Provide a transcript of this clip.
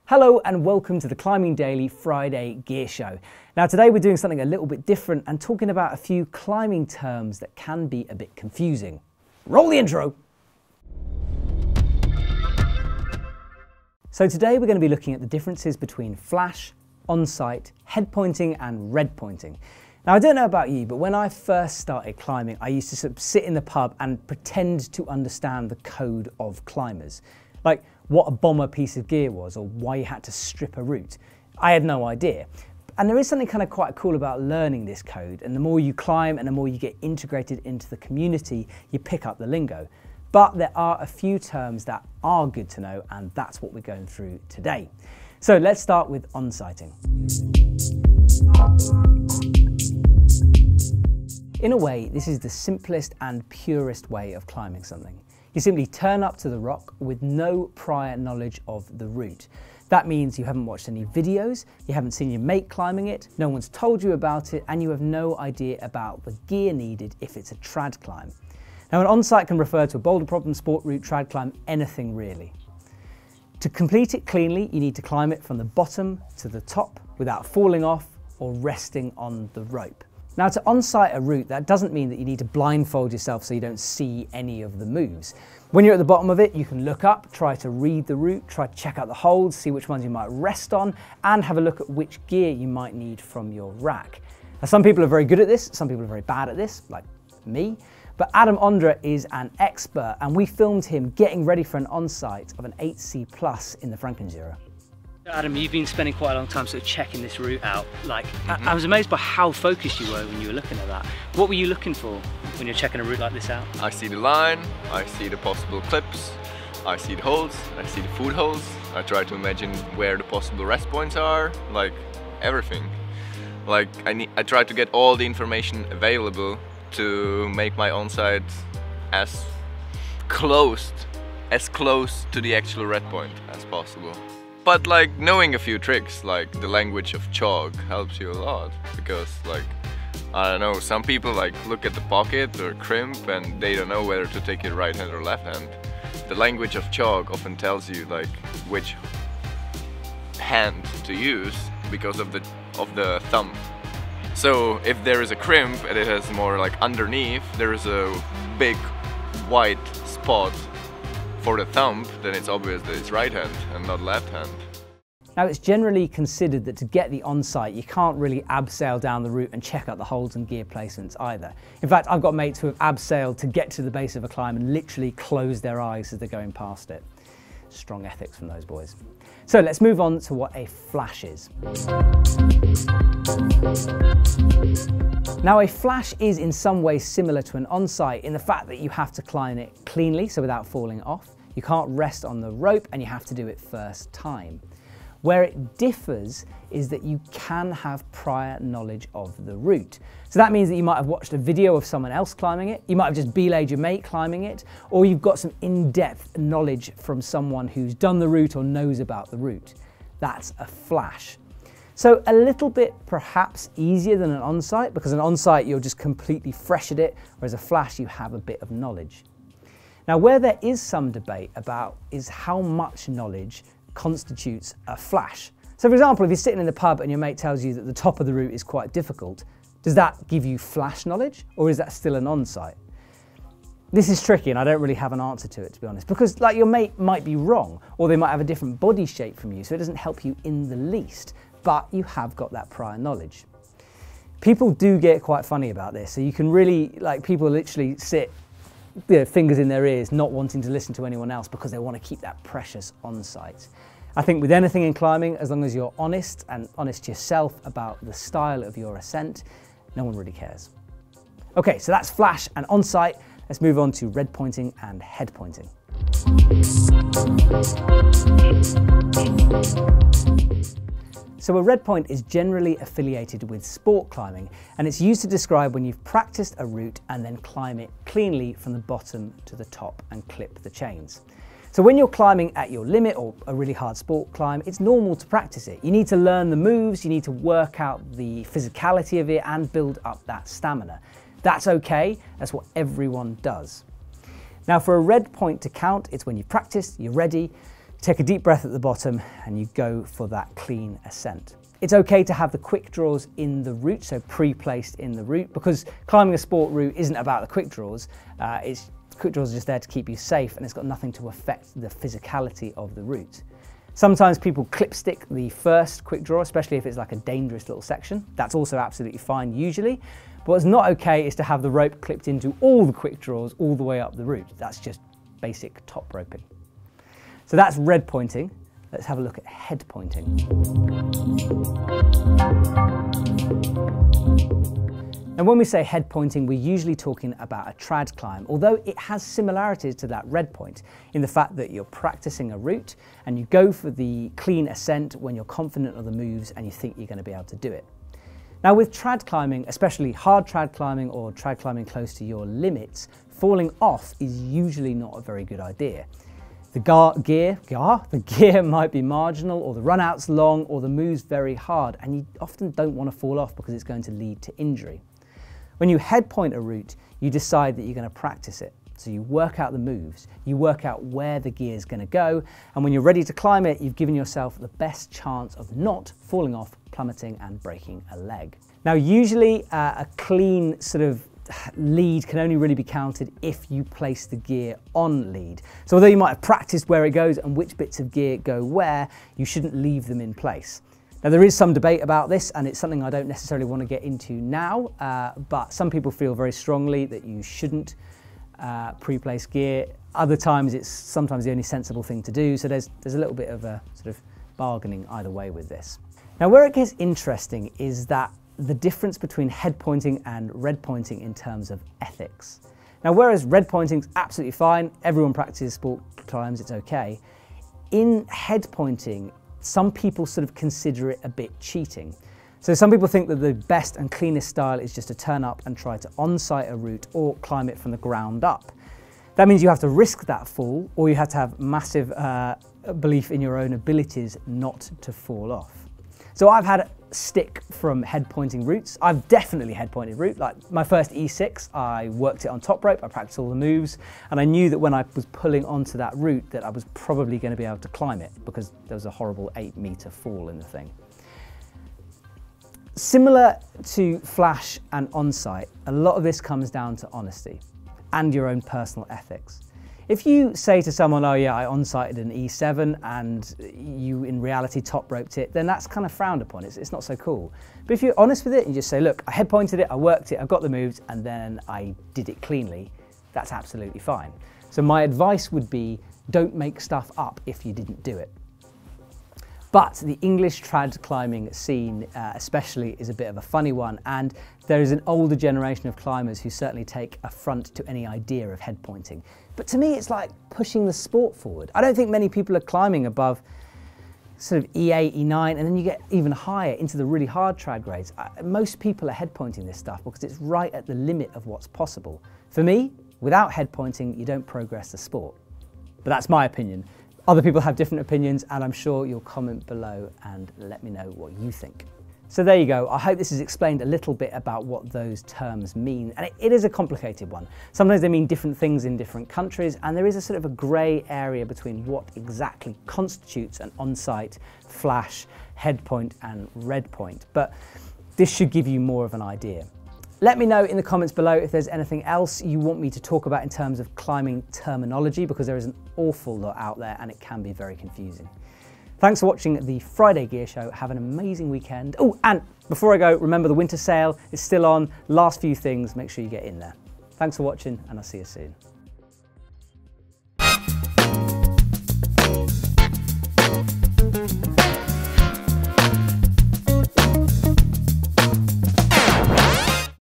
Hello and welcome to the Climbing Daily Friday Gear Show. Now today we're doing something a little bit different and talking about a few climbing terms that can be a bit confusing. Roll the intro! So today we're going to be looking at the differences between flash, onsight, head pointing and red pointing. Now I don't know about you, but when I first started climbing I used to sort of sit in the pub and pretend to understand the code of climbers. Like what a bomber piece of gear was or why you had to strip a route. I had no idea. And there is something kind of quite cool about learning this code, and the more you climb and the more you get integrated into the community, you pick up the lingo. But there are a few terms that are good to know, and that's what we're going through today. So let's start with onsighting. In a way, this is the simplest and purest way of climbing something. You simply turn up to the rock with no prior knowledge of the route. That means you haven't watched any videos, you haven't seen your mate climbing it, no one's told you about it, and you have no idea about the gear needed if it's a trad climb. Now an onsight can refer to a boulder problem, sport route, trad climb, anything really. To complete it cleanly, you need to climb it from the bottom to the top without falling off or resting on the rope. Now to onsight a route, that doesn't mean that you need to blindfold yourself so you don't see any of the moves. When you're at the bottom of it, you can look up, try to read the route, try to check out the holds, see which ones you might rest on, and have a look at which gear you might need from your rack. Now some people are very good at this, some people are very bad at this, like me, but Adam Ondra is an expert and we filmed him getting ready for an onsight of an 8C Plus in the Frankenzero. Adam, you've been spending quite a long time sort of checking this route out. I was amazed by how focused you were when you were looking at that. What were you looking for when you're checking a route like this out? I see the line, I see the possible clips, I see the holes, I see the foot holes. I try to imagine where the possible rest points are, like everything. Like I try to get all the information available to make my onsight as close to the actual red point as possible. But like knowing a few tricks, like the language of chalk, helps you a lot, because like, I don't know, some people like look at the pocket or crimp and they don't know whether to take it right hand or left hand. The language of chalk often tells you like which hand to use because of the thumb. So if there is a crimp and it has more like underneath, there is a big white spot for the thumb, then it's obvious that it's right hand and not left hand. Now it's generally considered that to get the onsight you can't really abseil down the route and check out the holds and gear placements either. In fact, I've got mates who have abseiled to get to the base of a climb and literally close their eyes as they're going past it. Strong ethics from those boys. So let's move on to what a flash is. Now a flash is in some ways similar to an onsight in the fact that you have to climb it cleanly, so without falling off. You can't rest on the rope and you have to do it first time. Where it differs is that you can have prior knowledge of the route. So that means that you might have watched a video of someone else climbing it, you might have just belayed your mate climbing it, or you've got some in-depth knowledge from someone who's done the route or knows about the route. That's a flash. So a little bit perhaps easier than an onsight, because an onsight you're just completely fresh at it, whereas a flash you have a bit of knowledge. Now where there is some debate about is how much knowledge constitutes a flash. So for example, if you're sitting in the pub and your mate tells you that the top of the route is quite difficult, does that give you flash knowledge or is that still an onsight? This is tricky and I don't really have an answer to it, to be honest, because like your mate might be wrong or they might have a different body shape from you, so it doesn't help you in the least, but you have got that prior knowledge. People do get quite funny about this, so you can really, like, people literally sit fingers in their ears, not wanting to listen to anyone else because they want to keep that precious onsight. I think with anything in climbing, as long as you're honest and honest to yourself about the style of your ascent, no one really cares. Okay, so that's flash and onsight. Let's move on to red pointing and head pointing. So a red point is generally affiliated with sport climbing, and it's used to describe when you've practiced a route and then climb it cleanly from the bottom to the top and clip the chains. So when you're climbing at your limit or a really hard sport climb, it's normal to practice it. You need to learn the moves, you need to work out the physicality of it and build up that stamina. That's okay, that's what everyone does. Now for a red point to count, it's when you've practiced, you're ready, take a deep breath at the bottom and you go for that clean ascent. It's okay to have the quick draws in the route, so pre-placed in the route, because climbing a sport route isn't about the quick draws. Quick draws are just there to keep you safe, and it's got nothing to affect the physicality of the route. Sometimes people clipstick the first quick draw, especially if it's like a dangerous little section. That's also absolutely fine usually. But what's not okay is to have the rope clipped into all the quick draws all the way up the route. That's just basic top roping. So that's red pointing. Let's have a look at head pointing. And when we say head pointing, we're usually talking about a trad climb, although it has similarities to that red point in the fact that you're practicing a route and you go for the clean ascent when you're confident of the moves and you think you're going to be able to do it. Now with trad climbing, especially hard trad climbing or trad climbing close to your limits, falling off is usually not a very good idea. The gear might be marginal, or the run out's long, or the move's very hard, and you often don't want to fall off because it's going to lead to injury. When you head point a route, you decide that you're going to practice it. So you work out the moves, you work out where the gear is going to go, and when you're ready to climb it, you've given yourself the best chance of not falling off, plummeting and breaking a leg. Now usually a clean sort of lead can only really be counted if you place the gear on lead. So although you might have practiced where it goes and which bits of gear go where, you shouldn't leave them in place. Now there is some debate about this, and it's something I don't necessarily want to get into now, but some people feel very strongly that you shouldn't pre-place gear. Other times it's sometimes the only sensible thing to do, so there's a little bit of a sort of bargaining either way with this. Now where it gets interesting is that the difference between head pointing and red pointing in terms of ethics. Now whereas red pointing is absolutely fine, everyone practices sport climbs, it's okay, in head pointing some people sort of consider it a bit cheating. So some people think that the best and cleanest style is just to turn up and try to on-site a route or climb it from the ground up. That means you have to risk that fall, or you have to have massive belief in your own abilities not to fall off. So I've had stick from head pointing routes. I've definitely head pointed route. Like my first E6, I worked it on top rope, I practiced all the moves, and I knew that when I was pulling onto that route that I was probably going to be able to climb it because there was a horrible 8-meter fall in the thing. Similar to flash and Onsight, a lot of this comes down to honesty and your own personal ethics. If you say to someone, oh yeah, I on-sighted an E7 and you in reality top roped it, then that's kind of frowned upon. It's not so cool. But if you're honest with it and you just say, look, I head pointed it, I worked it, I got the moves, and then I did it cleanly, that's absolutely fine. So my advice would be, don't make stuff up if you didn't do it. But the English trad climbing scene especially is a bit of a funny one, and there is an older generation of climbers who certainly take affront to any idea of head pointing. But to me it's like pushing the sport forward. I don't think many people are climbing above sort of E8, E9, and then you get even higher into the really hard trad grades. Most people are head pointing this stuff because it's right at the limit of what's possible. For me, without head pointing, you don't progress the sport. But that's my opinion. Other people have different opinions, and I'm sure you'll comment below and let me know what you think. So there you go. I hope this has explained a little bit about what those terms mean. And it is a complicated one. Sometimes they mean different things in different countries, and there is a sort of a grey area between what exactly constitutes an on-site, flash, head point and red point. But this should give you more of an idea. Let me know in the comments below if there's anything else you want me to talk about in terms of climbing terminology, because there is an awful lot out there and it can be very confusing. Thanks for watching the Friday Gear Show. Have an amazing weekend. Oh, and before I go, remember the winter sale is still on. Last few things, make sure you get in there. Thanks for watching, and I'll see you soon.